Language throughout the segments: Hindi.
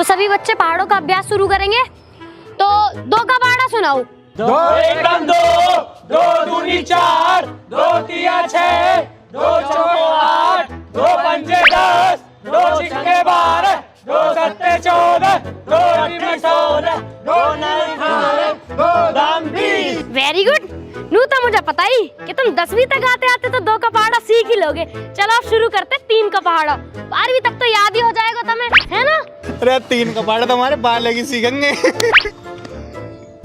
तो सभी बच्चे पहाड़ों का अभ्यास शुरू करेंगे। तो 2 का पहाड़ा सुनाओ। 2 एकम 2, 2 दूनी 4, 2 तिया 6, 2 चौके 8, 2 पंजे 10, 2 छिक्के 12, 2 सत्ते 14, 2 अठे 16, 2 नौ 18, 2 दाम 20। Very good. नू तो मुझे पता ही कि तुम 10वीं तक आते आते तो 2 का पहाड़ा सीख ही लोगे। चलो अब शुरू करते 3 का पहाड़ा। 12वीं तक तो याद ही हो जाएगा तुम्हें, है ना? अरे 3 का पहाड़ा तो हमारे बाल लगी सीखेंगे।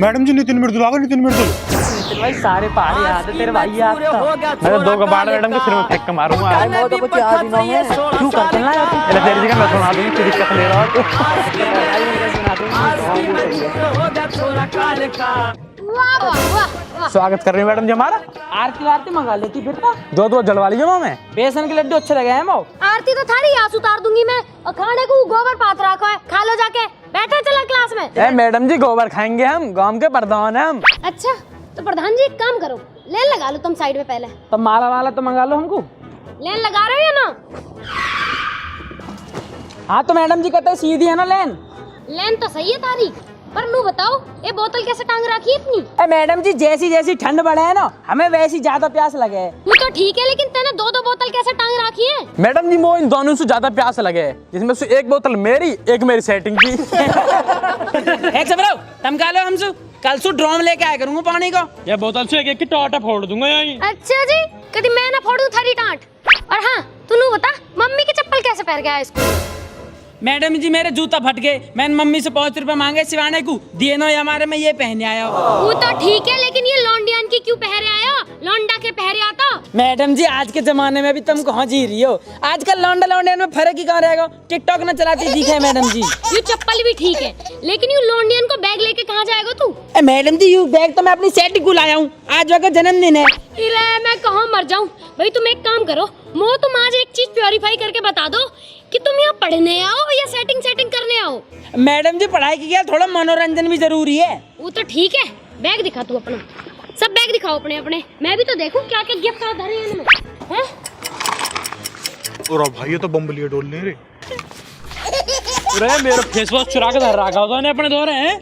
मैडम जी नितिन मृदुल आ गए। नितिन भाई सारे पहाड़ याद है तेरे भाई याद था। मैं 2 का पहाड़ा मैडम के सिर में फेंक के मारूंगा। वो तो कुछ याद ही नहीं है। क्यों करते ना यार? अरे तेरी जगह मैं सुना दूंगी, तेरी दिक्कत ले रहा हूं। वाह वाह वाह। स्वागत कर रही हूं मैडम जी हमारा। आरती मंगा लेती फिर तो। 2 जलवा लीजिए मां। में बेसन के लड्डू अच्छे लगे हैं मो। आरती तो थारी आंसू उतार दूंगी मैं। और खाने को गोबर पात रखा है, खा लो जाके। बैठे चला क्लास में। ए मैडम जी गोबर खाएंगे हम, गांव के प्रधान हैं हम। अच्छा तो प्रधान जी एक काम करो, लेन लगा लो तुम साइड में पहले। तो माला वाला तो मंगा लो हमको। लेन लगा रहे हो या ना? हाँ तो मैडम जी कहते सीधी है ना लेन। लेन तो सही है तारी, पर नू बताओ ये बोतल कैसे टांग रखी है इतनी? मैडम जी जैसी जैसी ठंड बढ़े है ना, हमें वैसी ज्यादा प्यास लगे है। वो तो ठीक है, लेकिन तेने 2 बोतल कैसे टांग रखी है? मैडम जी वो इन दोनों से ज्यादा प्यास लगे, जिसमें से 1 बोतल मेरी, 1 मेरी सेटिंग की। एक सब रहो, तुम खा लो हमसे। कल सु ड्रम लेके आया करूंगा पानी का। ये बोतल से एक की टाटा फोड़ दूंगा यहीं। अच्छा जी, कभी मैं ना फोड़ दूं थारी टांट। और हाँ तू नू बता, मम्मी की चप्पल कैसे पहन के आया स्कूल? मैडम जी मेरे जूता फट गए, मैंने मम्मी से 5 रुपए मांगे सिवाने को, दिए ना हमारे में ये पहने आया हो। वो तो ठीक है, लेकिन ये लौंडियान की क्यों पहरे आया? लौंडा के पहरे आता। मैडम जी आज के जमाने में भी तुम कहाँ जी रही हो? आजकल लौंडा लौंडियन में फर्क ही कहाँ रहेगा? टिकटॉक न चलाती दिखे मैडम जी। ये चप्पल भी ठीक है, लेकिन यू लौंडियन को बैग लेके कहाँ जाएगा तू? मैडम जी यू बैग तो मैं अपनी सेट को लाया हूँ, आज वक्त जन्मदिन है। मैं कहाँ मर जाऊँ भाई। तुम एक काम करो मो, तुम आज एक चीज प्योरीफाई करके बता दो कि तुम यहाँ पढ़ने आओ या सेटिंग करने आओ? मैडम जी पढ़ाई की क्या, थोड़ा मनोरंजन भी जरूरी है। वो तो ठीक है, बैग दिखा तू अपना। सब बैग दिखाओ अपने अपने, मैं भी तो देखूं क्या क्या गिफ्ट धरे हैं इनमें, हैं? और भाई ये तो बम लिए डोलने रे। अरे मेरा फेस वॉश चुरा के धर रखा होता है अपने दौरे हैं।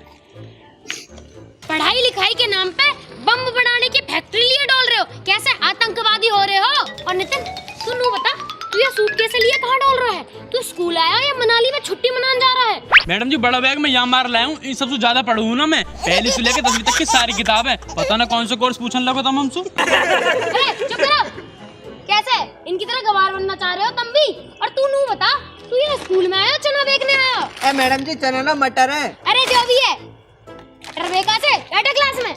पढ़ाई लिखाई के नाम पे बम बनाने की फैक्ट्री लिए डोल रहे हो? कैसे आतंकवादी हो रहे हो? और नितिन तू नू बता, तू ये सूटकेस लिए कहाँ डोल रहा है? तू स्कूल आया या मनाली में छुट्टी मनाने जा रहा है? मैडम जी बड़ा बैग में यहाँ मार लाया हूँ, इन सबसे ज्यादा पढ़ू ना मैं। पहली से लेकर 10वीं तक की सारी किताब है, पता ना कौन सा कोर्स पूछने लगे तुम हमसे। चुप करो। कैसे इनकी तरह गवार बनना चाह रहे हो तुम भी? और तू नू बता, तू ये स्कूल में आया चना बेचने आया? मैडम जी चना ना मटर है। अरे जो भी है, मटर बेका से बैठे क्लास में।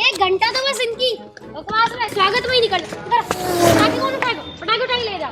1 घंटा तो बस इनकी बकवास में स्वागत में ही निकल। पटाखे कौन उठाएगा? पटाखे उठा के ले जा।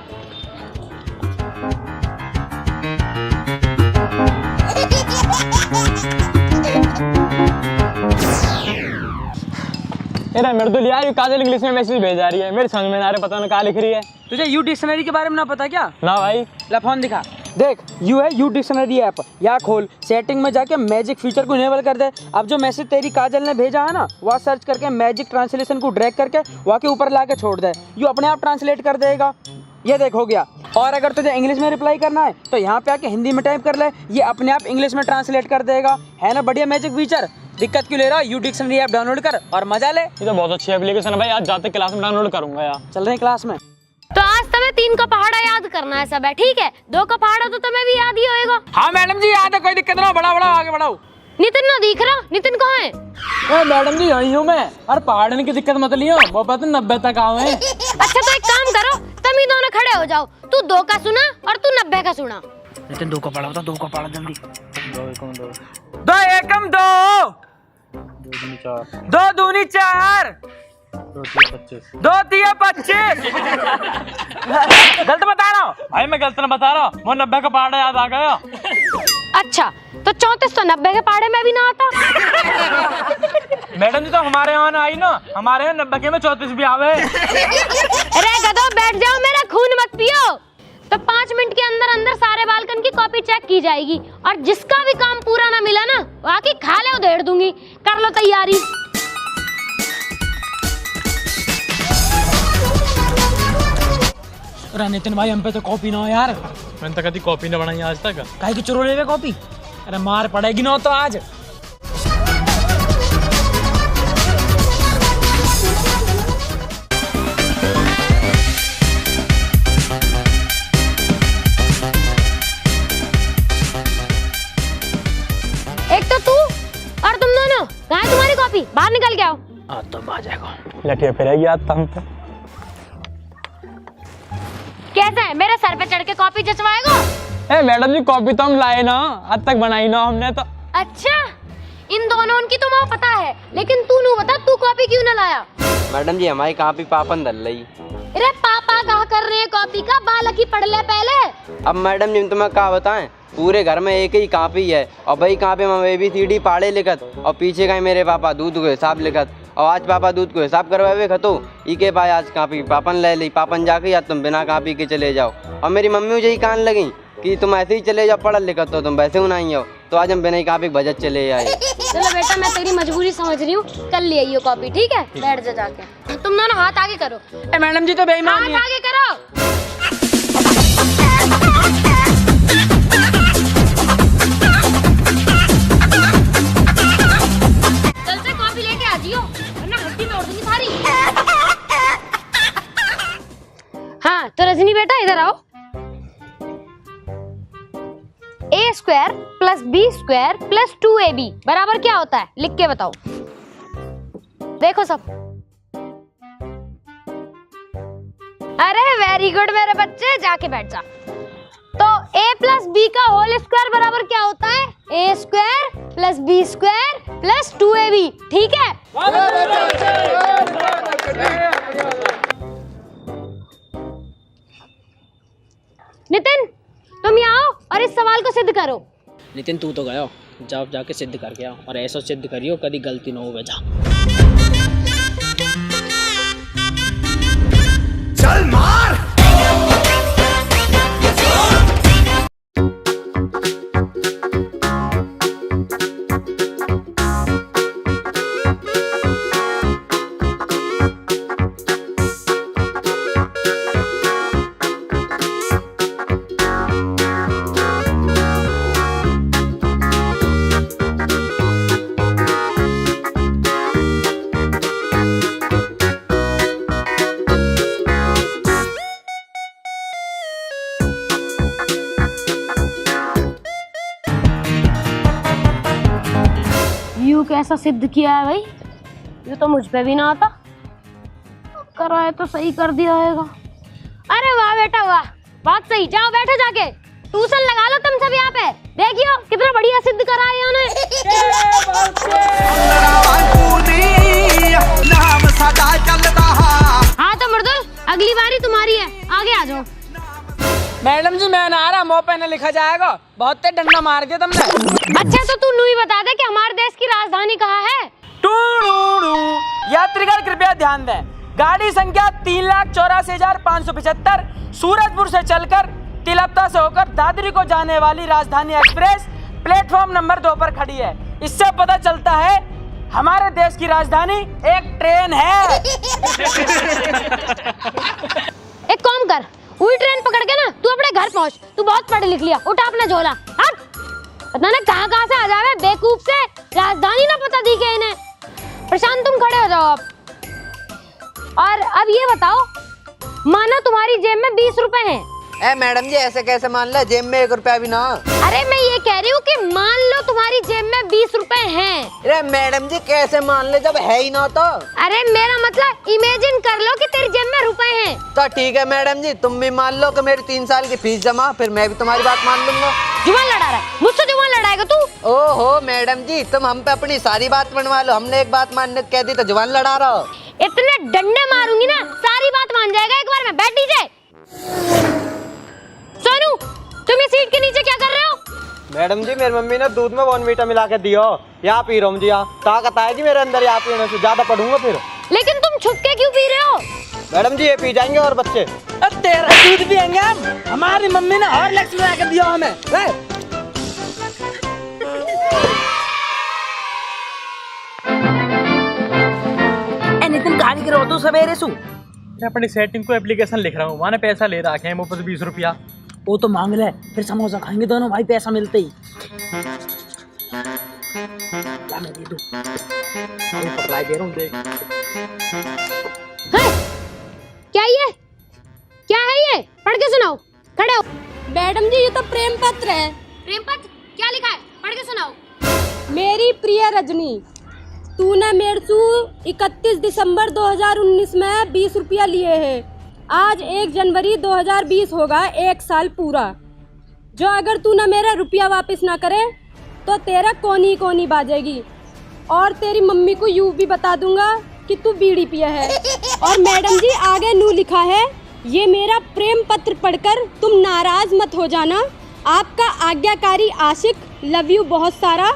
अरे मृदुल यार ये काजल इंग्लिश में मैसेज भेज रही है, मेरे समझ में ना आ रहा, पता ना क्या लिख रही है। तुझे यू डिक्शनरी के बारे में ना पता क्या? ना भाई। ला फोन दिखा, देख यू है यू डिक्शनरी ऐप। यहाँ खोल, सेटिंग में जाके मैजिक फीचर को इनेबल कर दे। अब जो मैसेज तेरी काजल ने भेजा है ना, वह सर्च करके मैजिक ट्रांसलेशन को ड्रैग करके वहाँ के ऊपर ला के छोड़ दे, यू अपने आप ट्रांसलेट कर देगा। ये देख हो गया। और अगर तुझे इंग्लिश में रिप्लाई करना है तो यहाँ पे आके हिंदी में टाइप कर ले, ये अपने आप इंग्लिश में ट्रांसलेट कर देगा। है ना बढ़िया मैजिक फीचर? दिक्कत क्यों ले रहा? यू डिक्शनरी ऐप डाउनलोड कर और मजा ले। ये तो बहुत अच्छी एप्लीकेशन है भाई, आज जाते क्लास में डाउनलोड करूंगा यार। चल रहे हैं क्लास में। तो आज तुम्हें 3 का पहाड़ा याद करना है सब है, ठीक है? 2 का पहाड़ा तो तुम्हें भी याद ही होएगा। हाँ मैडम जी याद है, कोई दिक्कत ना, बढ़ाओ बढ़ाओ आगे बढ़ाओ। नितिन ना दिख रहा? नितिन कहाँ है? मैडम जी यही हूँ मैं। और पहाड़ने की दिक्कत मत लियो, वो पता 90 तक आओ है। अच्छा तो एक काम करो, तुम ही दोनों खड़े हो जाओ। तू 2 का सुना और तू 90 का सुना। नितिन 2 का पढ़ा होता, 2 का पढ़ा जल्दी। 2 एकम 2, 2 दूनी 4, 2 तिया 25। गलत बता रहा हूँ भाई, मैं गलत ना बता रहा हूँ, वो 90 का पहाड़ा याद आ गया। अच्छा तो 34 तो 90 के पहाड़े में भी ना आता। मैडम जी तो हमारे यहाँ ना आई ना, हमारे यहाँ 90 के में 34 भी आवे। अरे गधो बैठ जाओ, मेरा खून मत पियो। तो 5 मिनट के अंदर अंदर सारे बालकन की कॉपी चेक की जाएगी, और जिसका भी काम पूरा ना मिला ना, वाकई खा ले उधेड़ दूंगी। कर लो तैयारी। नितिन भाई हम पे तो कॉपी ना हो यार। मैंने तो कभी कॉपी ना बनाई आज तक। काहे की चुरा ले कॉपी? अरे मार पड़ेगी ना तो आज। एक तो तू और तुम दोनों, कहाँ है तुम्हारी कॉपी? बाहर निकल के आओ। तो आ जाएगा। लठिया फिरेगी आज तंग पे। कैसा है, मेरे सर पे चढ़ के कॉपी जचवाएगा? ए मैडम जी कॉपी तो हम लाए ना, आज तक बनाई ना हमने तो। अच्छा, इन दोनों की तो मुझे पता है, लेकिन तू नहीं बता तू कॉपी क्यों ना लाया? मैडम जी हमारी कॉपी पापन दल रही। अरे पापा कहा कर रहे हैं कॉपी का, बालक ही पढ़ ले पहले। अब मैडम जी तुम्हें क्या बताएं, पूरे घर में एक ही कॉपी है और वही कॉपी में ABCD पाड़े लिखत और पीछे का मेरे पापा दूध को हिसाब लिखत। और आज पापा दूध को हिसाब करवाए खतो ई के पाए आज कॉपी पापन ले ली। पापन जाके या तुम बिना कॉपी के चले जाओ। और मेरी मम्मी मुझे ही कान लगी कि तुम ऐसे ही चले जाओ, पढ़ल लिखत तो तुम वैसे ही नहीं हो। तो आज हम बिना ही कॉपी बजट चले आए। चलो बेटा, मैं तेरी मजबूरी समझ रही हूँ, कल ले आइयो कॉपी, ठीक है? बैठ जा जाके। तुम दोनों हाथ आगे करो। मैडम जी तो बेईमान हाथ आगे करो। चल से कॉपी लेके आ जियो, वरना हड्डी तोड़ दूंगी सारी। हाँ तो रजनी बेटा इधर आओ। A² + B² + 2AB बराबर क्या होता है, लिख के बताओ। देखो सब। अरे वेरी गुड मेरे बच्चे, जाके बैठ जा। तो A + B का होल स्क्वायर बराबर क्या होता है? A² + B² + 2AB, ठीक है? नितिन तुम यहाँ आओ और इस सवाल को सिद्ध करो। नितिन तू तो गया, जाओ जाके सिद्ध करके आओ और ऐसा सिद्ध करियो कभी गलती ना हो बेटा। चल मार। यू कैसा सिद्ध किया है भाई, ये तो मुझ पे भी ना आता। कराए तो सही कर दिया होगा। अरे वाह बेटा वाह, बात सही। जाओ बैठो जाके, ट्यूशन लगा लो तुम सब यहाँ पे। देखियो कितना बढ़िया सिद्ध करा है इन्होंने। हाँ तो मर्दुल, अगली बारी तुम्हारी है, आगे आ जाओ। मैडम जी मैं ना आ रहा, मुँह पे न लिखा जाएगा, बहुत तेज डंडा मार दिया तुमने। अच्छा तो तू नूही बता दे कि हमारे देश की राजधानी कहाँ है? यात्रीगण कृपया ध्यान दें, गाड़ी संख्या 3,84,575 सूरजपुर से चलकर तिलपता से होकर दादरी को जाने वाली राजधानी एक्सप्रेस प्लेटफॉर्म नंबर 2 पर खड़ी है। इससे पता चलता है हमारे देश की राजधानी एक ट्रेन है। एक काम कर, वही ट्रेन पकड़ के ना तू अपने घर पहुंच। तू बहुत पढ़ लिख लिया, उठा अपना झोला। हट, पता ना कहाँ से आ जावे बेवकूफ से, राजधानी ना पता दी के इन्हें। प्रशांत तुम खड़े हो जाओ आप। और अब ये बताओ, मानो तुम्हारी जेब में 20 रुपए हैं। ए मैडम जी ऐसे कैसे मान ले, जेब में 1 रुपया भी ना। अरे मैं ये कह रही हूँ कि मान लो तुम्हारी जेब में 20 रुपए हैं। अरे मैडम जी कैसे मान ले जब है ही ना तो। अरे मेरा मतलब इमेजिन कर लो कि तेरी जेब में रुपए हैं। तो ठीक है मैडम जी, तुम भी मान लो कि मेरी 3 साल की फीस जमा, फिर मैं भी तुम्हारी बात मान लूंगा। जुबान लड़ा रहा है मुझसे, जुबान लड़ाएगा तू? ओहो मैडम जी, तुम हम पे अपनी सारी बात मनवा लो। हमने एक बात मानने को कह दी तो जुबान लड़ा रहा हो। इतने डंडे मारूंगी ना सारी बात मान जाएगा एक बार में। बैठ दीजिए। सोनू तुम इस सीट के नीचे क्या कर रहे हो? मैडम जी मेरी मम्मी ने दूध में बॉर्नवीटा मिला के दियो, यहाँ पी रहा हूँ जी। ताकत आएगी मेरे अंदर, यहाँ पीने से ज्यादा पढ़ूंगा फिर। लेकिन तुम छुप के क्यों पी रहे हो? मैडम जी ये पी जाएंगे और बच्चे। तेरा दूध पियेंगे हम, हमारी मम्मी ने हॉर्लिक्स मिला के दिया हमें। नितिन गाड़ी गिरो तो सवेरे सु। मैं अपनी सेटिंग को एप्लीकेशन लिख रहा हूँ, वहाँ पैसा ले रखे हैं मुफ्त 20 रुपया। वो तो मांग ले, फिर समोसा खाएंगे दोनों भाई पैसा मिलते ही। ला मैं दे दूं, अभी पकड़ाई दे रहा हूँ देख। क्या है ये? पढ़ के सुनाओ, खड़े हो। मैडम जी ये तो प्रेम पत्र है। प्रेम पत्र क्या लिखा है? पढ़ के सुनाओ। मेरी प्रिय रजनी, तूने मेरे से 31 दिसंबर 2019 में 20 रुपया लिए हैं। आज 1 जनवरी 2020 होगा 1 साल पूरा। जो अगर तू ना मेरा रुपया वापस ना करे तो तेरा कोनी कोनी बाजेगी और तेरी मम्मी को यूं भी बता दूंगा कि तू बीड़ी पिया है। और मैडम जी आगे नू लिखा है, ये मेरा प्रेम पत्र पढ़कर तुम नाराज मत हो जाना। आपका आज्ञाकारी आशिक, लव यू बहुत सारा।